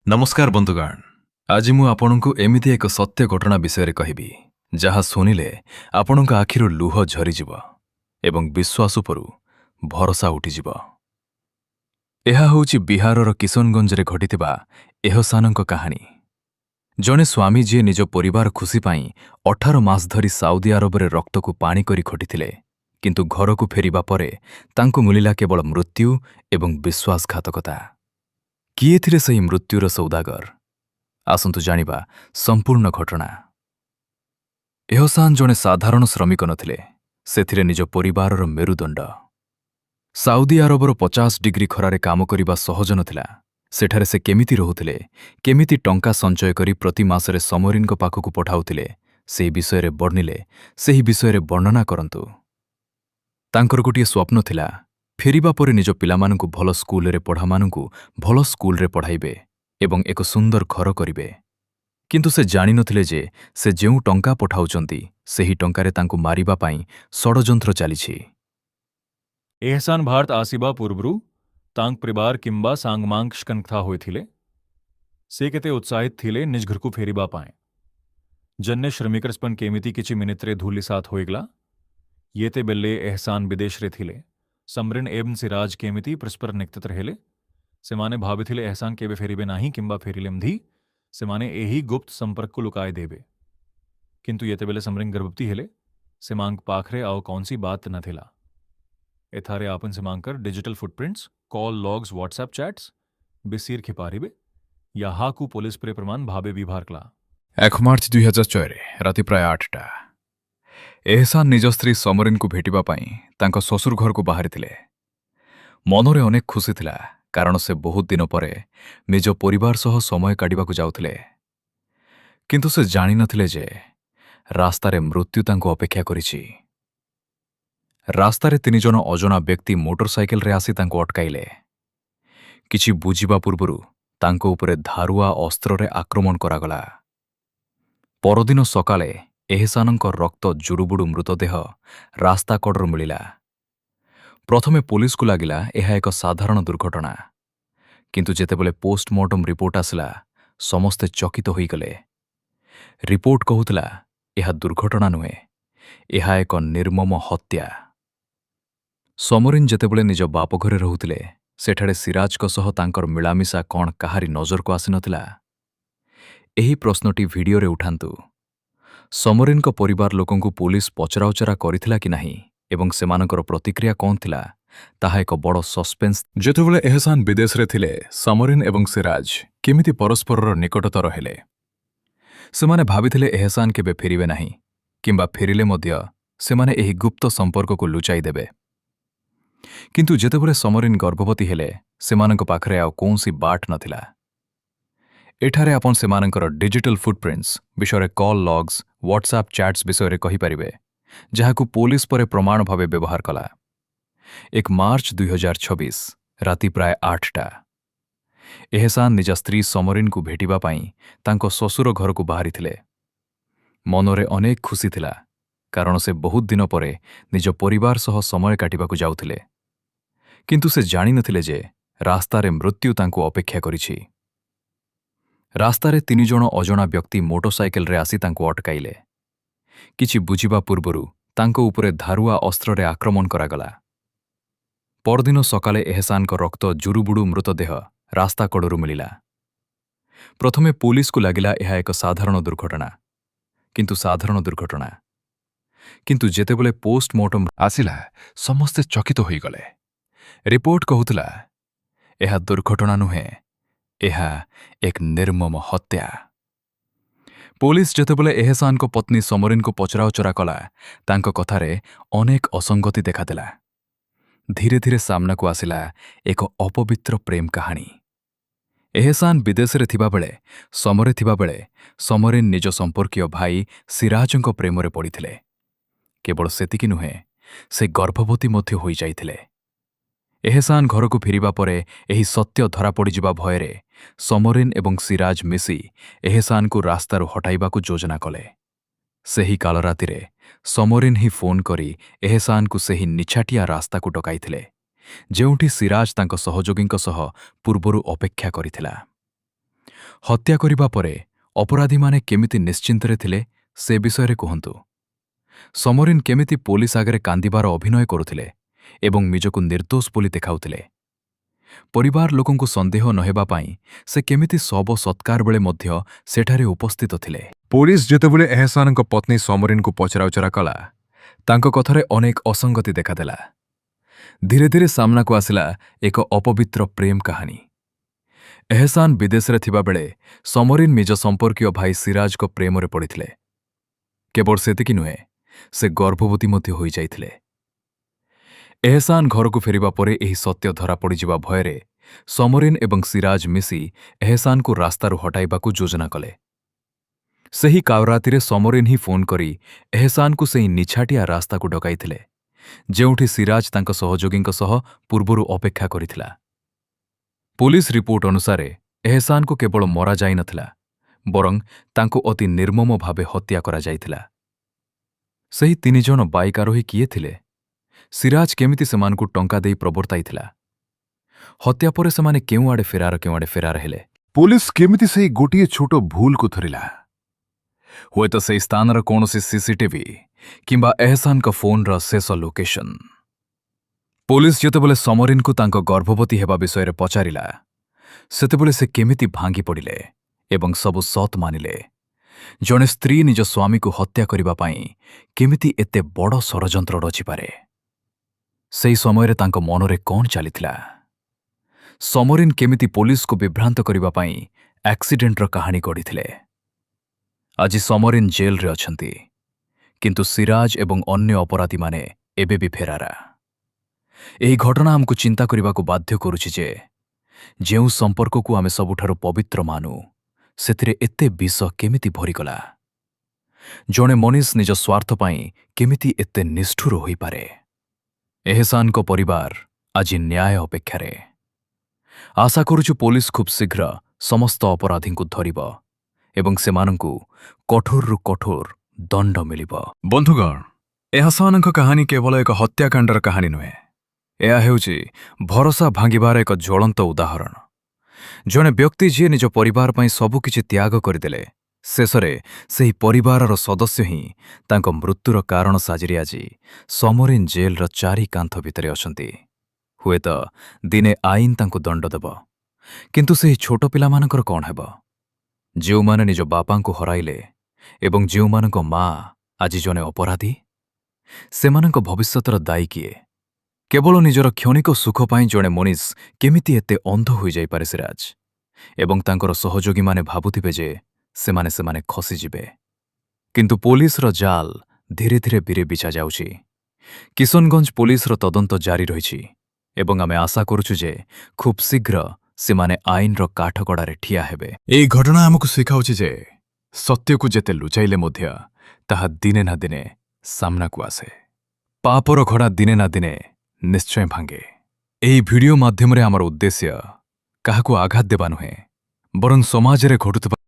नमस्कार बंधुगण। आज मु आपनकु एमिति एक सत्य घटना विषय कहबी जहा सुनिले आपनक आखिरु लुह झरीजिब एवं विश्वास उपरु भरोसा उठिजिब। एहा होउछि बिहारर किशनगंज रे घटितिबा एहसानक कहानी। जने स्वामी जी निज परिवार खुशी पाई 18 मास धरी साउदी अरब रे रक्त को पानी करी खटिथिले, किंतु घर को फेरिबा परे तांकु मिलिला केवल मृत्यु एवं विश्वासघातकता। किए थिले सही मृत्युर सौदागर? आसंतु जानिबा संपूर्ण घटना। एहसान जने साधारण श्रमिक नथिले, सेथिरे निज परिवारर मेरुदंड। साउदी अरबर 50 डिग्री खरारे काम करिबा सहज नथिला। सेठारे से केमिति रहुथिले, केमिति टंका संचय करी प्रति मासरे समरीनक पाखकु पठाउथिले, सेही विषयरे वर्णिले, सेही विषयरे वर्णना करंतु। तांकर गोटिए स्वप्न थिला, फेरिबा परे निज पिलामानंकु भल स्कूल रे पढ़ामानंकु भल स्कूल रे पढ़ाइबे एवं एक सुंदर घर करिबे। किंतु से जानि नथिले जे से जेउ टंका पठाउचंती सेही टंकारे तांकु मारिबा पाई षडयंत्र चालिछि। एहसान भारत आसिबा पूर्वरु तांक परिवार किंबा सांगमांग शकनकथा होइथिले। से केते उत्साहित थिले निज घरकु फेरिबा पाए। जन्ने श्रमिकरस्पन केमिति किछि मिनित्रे धूली साथ होइगला। येते बेल्ले एहसान विदेश रे थिले। समरिन एवं सिराज केमिति परस्पर निकटत रहेले। सेमाने भाविथिले एहसान केबे फेरिबे नाही किंबा फेरिलेमधी सेमाने एही गुप्त संपर्क को लुकाए देबे। किंतु येते बेले समरिन गर्भवती हेले। सेमांग पाखरे आओ कौनसी बात न थिला। एथारे आपन सेमांकर digital footprints, call logs, WhatsApp chats बिसिर खिपारिबे या हाकु पुलिस प्रे प्रमाण भाबे विभारकला। 1 मार्च 2004 राति प्राय 8टा एहसान निज स्त्री समरीन को भेटिबा पाई तांको ससुर घर को बाहरी थिले। मनरे अनेक खुशी थिला, कारण से बहुत दिन परे निज परिवार सह समय काटिबाकु जाउथिले। किंतु से जानि नथिले जे रास्तारे मृत्यु तांको अपेक्षा करिछि। रास्तारे 3 जन अजना व्यक्ति मोटरसाइकेल रे आसी तांको अटकाइले। किछि बुझिबा पूर्वरु तांको उपरे धारुआ अस्त्र रे आक्रमण करागला। परदिन सकाले एहसानंक रक्त जुरुबुडु मृतदेह रास्ता कड़र मिलिला। प्रथमे पुलिस को लागिला एहा एक साधारण दुर्घटना, किंतु जेतेबेले पोस्टमार्टम रिपोर्ट आसिला समस्ते चकित होई गले। रिपोर्ट कहूतला एहा दुर्घटना नुहे, एहा एक निर्मम हत्या। समरीन जेतेबेले निज बाप घरे रहुथिले, सेठारे सिराजक सह तांकर मिलामिशा कौन काहारी नजर को आसी नथिला? एही प्रश्नटी भिडियो रे उठांतु। समरीन को परिवार लोकों को पुलिस पचराउचरा करिथिला कि नाही एवं सेमानकर प्रतिक्रिया कौन थिला, ताहा एक बड़ सस्पेंस। जेतेबेले एहसान विदेश रे थिले, समरीन एवं सिराज केमिति परस्परर निकटतर हेले। सेमाने भाबिथिले एहसान केबे फेरिबे नाही, किंबा फेरिले मध्य सेमाने एही गुप्त संपर्क को लुचाई देबे। किंतु जेतेबेले समरीन गर्भवती हेले, सेमानक पाखरे आउ कोनसी बाट नथिला। एठारे आपन सेमानकर डिजिटल फुटप्रिंट्स विषय कॉल लॉग्स, व्हाट्सएप चैट्स विषय कहि परिबे, जहाकु पुलिस परे प्रमाण भावे व्यवहार कला। 1 मार्च 2026 राति प्राय 8टा एहसान निज स्त्री समरीन को भेटिबा पाई तांको ससुर घर को बाहरी थिले। मनरे अनेक खुशी थिला, कारण से बहुत दिन परे निज परिवार सह समय काटिबाकु जाउथिले। किंतु से जानि नथिले जे रास्तारे मृत्यु तांको अपेक्षा करिछि। रास्तारे 3 जन अजना व्यक्ति मोटरसाइकेल रे आसी तांको अटकाइले। किछि बुझिबा पूर्वरु तांको उपरे धारुआ अस्त्र रे आक्रमण करागला। परदिन सकाले एहसानक रक्त जुरुबुडु मृतदेह रास्ता कड़रु मिलिला। प्रथमे पुलिस को लागिला एहा एक साधारण दुर्घटना, किंतु जेतेबेले पोस्टमार्टम आसिला समस्ते चकित होई गले। रिपोर्ट कहूतला एहा दुर्घटना नुहे, एहा एक निर्मम हत्या। पुलिस जेतेबेले एहसान को पत्नी समरीन को पचराउचरा कला, तांको कथारे अनेक असंगति देखादेला। धीरे धीरे सामना को आसिला एक अपवित्र प्रेम कहानी। एहसान विदेश रे थिबा बेले, समरे थिबा बेले समरीन निज संपर्कीय भाई सिराजंको प्रेम रे पड़िथिले। केवल सेतिकी नुहे, से गर्भवती मध्य होई जाइथिले। एहसान घर को फेरिबा परे एही सत्य धरा पड़िजिबा भयरे समरीन एवं सिराज मिसी एहसान को रास्तारू हटाइबा को योजना कले। सेही काल रातिरे समरीन ही फोन करी एहसान को सेही निछाटिया रास्ता को डकाइथिले, जेउठी सिराज तांको सहयोगींक सह पूर्वरु अपेक्षा करिथिला। ହତ୍ୟା କରିବା ପରେ ଅପରାଧୀମାନେ କେମିତି ନିଶ୍ଚିନ୍ତରେ ଥିଲେ ସେ ବିଷୟରେ କୁହନ୍ତୁ। ସମରିନ୍ କେମିତି ପୋଲିସ ଆଗରେ କାନ୍ଦିବାର ଅଭିନୟ କରୁଥିଲେ ଏବଂ ନିଜକୁ ନିର୍ଦ୍ଦୋଷ ବୋଲି ଦେଖାଉଥିଲେ। ପରିବାର ଲୋକଙ୍କୁ ସନ୍ଦେହ ନ ହେବା ପାଇଁ ସେ କେମିତି ଶବ ସତ୍କାର ବେଳେ ମଧ୍ୟ ସେଠାରେ ଉପସ୍ଥିତ ଥିଲେ। ପୋଲିସ ଯେତେବେଳେ ଏହସାନଙ୍କ ପତ୍ନୀ ସମରିନ୍କୁ ପଚରାଉଚରା କଲା, ତାଙ୍କ କଥାରେ ଅନେକ ଅସଙ୍ଗତି ଦେଖାଦେଲା। ଧୀରେ ଧୀରେ ସାମ୍ନାକୁ ଆସିଲା ଏକ ଅପବିତ୍ର ପ୍ରେମ କାହାଣୀ। ଏହସାନ ବିଦେଶରେ ଥିବାବେଳେ ସମରିନ୍ ନିଜ ସମ୍ପର୍କୀୟ ଭାଇ ସିରାଜଙ୍କ ପ୍ରେମରେ ପଡ଼ିଥିଲେ। କେବଳ ସେତିକି ନୁହେଁ, ସେ ଗର୍ଭବତୀ ମଧ୍ୟ ହୋଇଯାଇଥିଲେ। ଏହସାନ ଘରକୁ ଫେରିବା ପରେ ଏହି ସତ୍ୟ ଧରାପଡ଼ିଯିବା ଭୟରେ ସମରିନ୍ ଏବଂ ସିରାଜ ମିଶି ଏହସାନକୁ ରାସ୍ତାରୁ ହଟାଇବାକୁ ଯୋଜନା କଲେ। ସେହି କାଉରାତିରେ ସମରିନ୍ ହିଁ ଫୋନ୍ କରି ଏହସାନକୁ ସେହି ନିଛାଟିଆ ରାସ୍ତାକୁ ଡକାଇଥିଲେ, ଯେଉଁଠି ସିରାଜ ତାଙ୍କ ସହଯୋଗୀଙ୍କ ସହ ପୂର୍ବରୁ ଅପେକ୍ଷା କରିଥିଲା। ପୁଲିସ ରିପୋର୍ଟ ଅନୁସାରେ ଏହସାନକୁ କେବଳ ମରାଯାଇନଥିଲା, ବରଂ ତାଙ୍କୁ ଅତି ନିର୍ମମ ଭାବେ ହତ୍ୟା କରାଯାଇଥିଲା। ସେହି 3 ଜଣ ବାଇକ୍ ଆରୋହୀ କିଏ ଥିଲେ? ସିରାଜ କେମିତି ସେମାନଙ୍କୁ ଟଙ୍କା ଦେଇ ପ୍ରବର୍ତ୍ତାଇଥିଲା? ହତ୍ୟା ପରେ ସେମାନେ କେଉଁଆଡ଼େ ଫେରାର ହେଲେ? ପୁଲିସ କେମିତି ସେହି ଗୋଟିଏ ଛୋଟ ଭୁଲକୁ ଧରିଲା? ହୁଏତ ସେହି ସ୍ଥାନର କୌଣସି ସିସିଟିଭି କିମ୍ବା ଏହସାନଙ୍କ ଫୋନ୍ର ଶେଷ ଲୋକେସନ୍। ପୁଲିସ ଯେତେବେଳେ ସମରିନ୍କୁ ତାଙ୍କ ଗର୍ଭବତୀ ହେବା ବିଷୟରେ ପଚାରିଲା, ସେତେବେଳେ ସେ କେମିତି ଭାଙ୍ଗି ପଡ଼ିଲେ ଏବଂ ସବୁ ସତ୍ ମାନିଲେ। ଜଣେ ସ୍ତ୍ରୀ ନିଜ ସ୍ୱାମୀକୁ ହତ୍ୟା କରିବା ପାଇଁ କେମିତି ଏତେ ବଡ଼ ଷଡ଼ଯନ୍ତ୍ର ରଚିପାରେ? ସେହି ସମୟରେ ତାଙ୍କ ମନରେ କ'ଣ ଚାଲିଥିଲା? ସମରିନ୍ କେମିତି ପୋଲିସକୁ ବିଭ୍ରାନ୍ତ କରିବା ପାଇଁ ଆକ୍ସିଡେଣ୍ଟର କାହାଣୀ ଗଢ଼ିଥିଲେ? ଆଜି ସମରିନ୍ ଜେଲରେ ଅଛନ୍ତି, କିନ୍ତୁ ସିରାଜ ଏବଂ ଅନ୍ୟ ଅପରାଧୀମାନେ ଏବେ ବି ଫେରାର। ଏହି ଘଟଣା ଆମକୁ ଚିନ୍ତା କରିବାକୁ ବାଧ୍ୟ କରୁଛି ଯେ ଯେଉଁ ସମ୍ପର୍କକୁ ଆମେ ସବୁଠାରୁ ପବିତ୍ର ମାନୁ, ସେଥିରେ ଏତେ ବିଷ କେମିତି ଭରିଗଲା? ଜଣେ ମଣିଷ ନିଜ ସ୍ୱାର୍ଥ ପାଇଁ କେମିତି ଏତେ ନିଷ୍ଠୁର ହୋଇପାରେ? ଏହସାନଙ୍କ ପରିବାର ଆଜି ନ୍ୟାୟ ଅପେକ୍ଷାରେ। ଆଶା କରୁଛୁ ପୋଲିସ ଖୁବ୍ ଶୀଘ୍ର ସମସ୍ତ ଅପରାଧୀଙ୍କୁ ଧରିବ ଏବଂ ସେମାନଙ୍କୁ କଠୋରରୁ କଠୋର ଦଣ୍ଡ ମିଳିବ। ବନ୍ଧୁଗଣ, ଏହସାନଙ୍କ କାହାଣୀ କେବଳ ଏକ ହତ୍ୟାକାଣ୍ଡର କାହାଣୀ ନୁହେଁ। ଏହା ହେଉଛି ଭରସା ଭାଙ୍ଗିବାର ଏକ ଜ୍ୱଳନ୍ତ ଉଦାହରଣ। ଜଣେ ବ୍ୟକ୍ତି ଯିଏ ନିଜ ପରିବାର ପାଇଁ ସବୁକିଛି ତ୍ୟାଗ କରିଦେଲେ, ଶେଷରେ ସେହି ପରିବାରର ସଦସ୍ୟ ହିଁ ତାଙ୍କ ମୃତ୍ୟୁର କାରଣ ସାଜିରେ ଆଜି ସମରିନ୍ ଜେଲର 4 କାନ୍ଥ ଭିତରେ ଅଛନ୍ତି। ହୁଏତ ଦିନେ ଆଇନ ତାଙ୍କୁ ଦଣ୍ଡ ଦେବ, କିନ୍ତୁ ସେହି ଛୋଟ ପିଲାମାନଙ୍କର କ'ଣ ହେବ, ଯେଉଁମାନେ ନିଜ ବାପାଙ୍କୁ ହରାଇଲେ ଏବଂ ଯେଉଁମାନଙ୍କ ମା ଆଜି ଜଣେ ଅପରାଧୀ? ସେମାନଙ୍କ ଭବିଷ୍ୟତର ଦାୟୀ କିଏ? କେବଳ ନିଜର କ୍ଷଣିକ ସୁଖ ପାଇଁ ଜଣେ ମଣିଷ କେମିତି ଏତେ ଅନ୍ଧ ହୋଇଯାଇପାରେ? ସିରାଜ ଏବଂ ତାଙ୍କର ସହଯୋଗୀମାନେ ଭାବୁଥିବେ ଯେ ସେମାନେ ଖସିଯିବେ, କିନ୍ତୁ ପୋଲିସର ଜାଲ ଧୀରେ ଧୀରେ ବିରେବିଛା ଯାଉଛି। କିଶନଗଞ୍ଜ ପୋଲିସର ତଦନ୍ତ ଜାରି ରହିଛି ଏବଂ ଆମେ ଆଶା କରୁଛୁ ଯେ ଖୁବ୍ ଶୀଘ୍ର ସେମାନେ ଆଇନର କାଠଗଡ଼ାରେ ଠିଆ ହେବେ। ଏହି ଘଟଣା ଆମକୁ ଶିଖାଉଛି ଯେ ସତ୍ୟକୁ ଯେତେ ଲୁଚାଇଲେ ମଧ୍ୟ ତାହା ଦିନେ ନା ଦିନେ ସାମ୍ନାକୁ ଆସେ। ପାପର ଘୋଡ଼ା ଦିନେ ନା ଦିନେ ନିଶ୍ଚୟ ଭାଙ୍ଗେ। ଏହି ଭିଡିଓ ମାଧ୍ୟମରେ ଆମର ଉଦ୍ଦେଶ୍ୟ କାହାକୁ ଆଘାତ ଦେବା ନୁହେଁ, ବରଂ ସମାଜରେ ଘଟୁଥିବା